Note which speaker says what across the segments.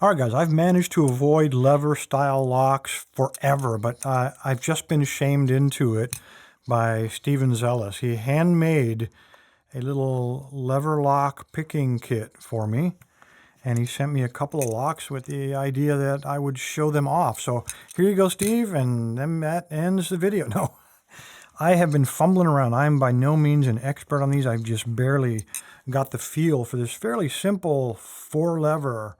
Speaker 1: All right, guys, I've managed to avoid lever-style locks forever, but I've just been shamed into it by Szeles. He handmade a little lever lock picking kit for me, and he sent me a couple of locks with the idea that I would show them off. So here you go, Steve, and then that ends the video. No, I have been fumbling around. I'm by no means an expert on these. I've just barely got the feel for this fairly simple 4-lever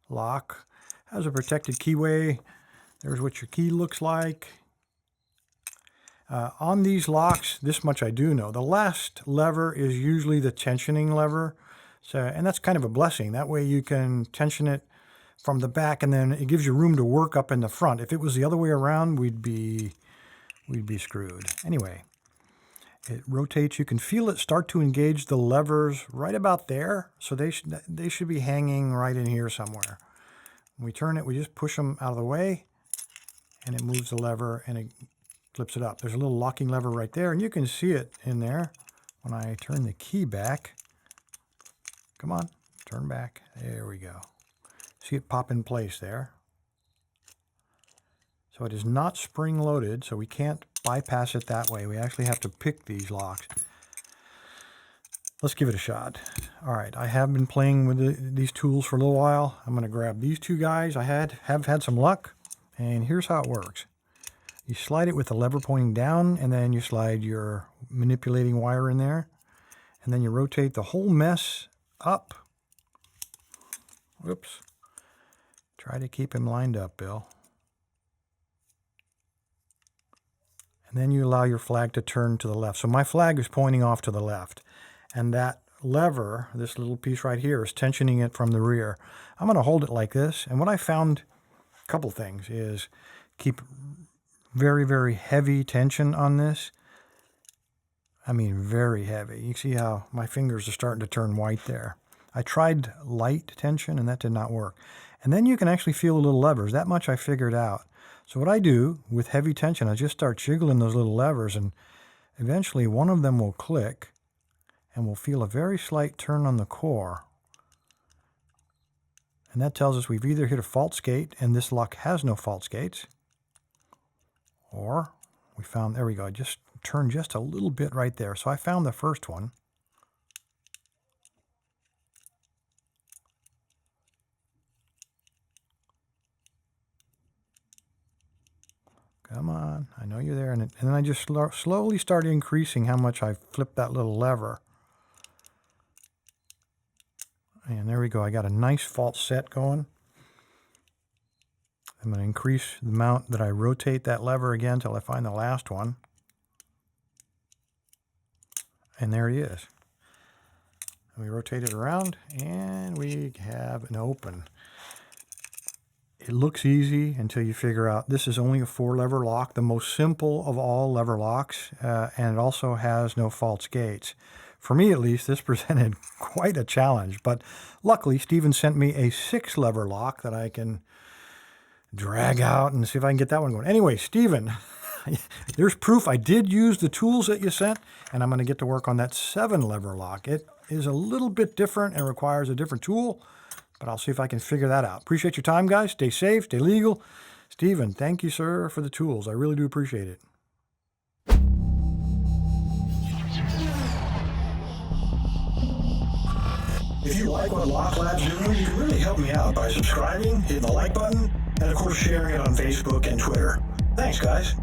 Speaker 1: lock. Has a protected keyway. There's what your key looks like. On these locks, this much I do know. The last lever is usually the tensioning lever. So, and that's kind of a blessing. That way you can tension it from the back, and then it gives you room to work up in the front. If it was the other way around, we'd be screwed. Anyway, it rotates. You can feel it start to engage the levers right about there. So they should be hanging right in here somewhere. When we turn it, we just push them out of the way, and it moves the lever, and it flips it up. There's a little locking lever right there, and you can see it in there when I turn the key back. Come on, turn back. There we go. See it pop in place there. So it is not spring-loaded, so we can't bypass it that way. We actually have to pick these locks. Let's give it a shot. All right, I have been playing with these tools for a little while. I'm going to grab these two guys. I have had some luck, and here's how it works. You slide it with the lever pointing down, and then you slide your manipulating wire in there, and then you rotate the whole mess up. Whoops. Try to keep him lined up, Bill. And then you allow your flag to turn to the left. So my flag is pointing off to the left. And that lever, this little piece right here, is tensioning it from the rear. I'm going to hold it like this. And what I found, a couple things, is keep very, very heavy tension on this. I mean, very heavy. You see how my fingers are starting to turn white there. I tried light tension, and that did not work. And then you can actually feel the little levers. That much I figured out. So what I do with heavy tension, I just start jiggling those little levers, and eventually one of them will click, and we'll feel a very slight turn on the core. And that tells us we've either hit a fault skate, and this lock has no fault skates, or we found, there we go, just turned just a little bit right there. So I found the first one. Come on, I know you're there. And then I just slowly start increasing how much I flip that little lever. And there we go. I got a nice fault set going. I'm going to increase the amount that I rotate that lever again until I find the last one. And there he is. And we rotate it around, and we have an open. It looks easy until you figure out this is only a 4-lever lock, the most simple of all lever locks, and it also has no false gates. For me, at least, this presented quite a challenge, but luckily, Steven sent me a 6-lever lock that I can drag out and see if I can get that one going. Anyway, Steven, there's proof I did use the tools that you sent, and I'm going to get to work on that 7-lever lock. It is a little bit different and requires a different tool, but I'll see if I can figure that out. Appreciate your time, guys. Stay safe, stay legal. Steven, thank you, sir, for the tools. I really do appreciate it. If you like what Lock Lab's doing, you can really help me out by subscribing, hitting the like button, and of course sharing it on Facebook and Twitter. Thanks, guys.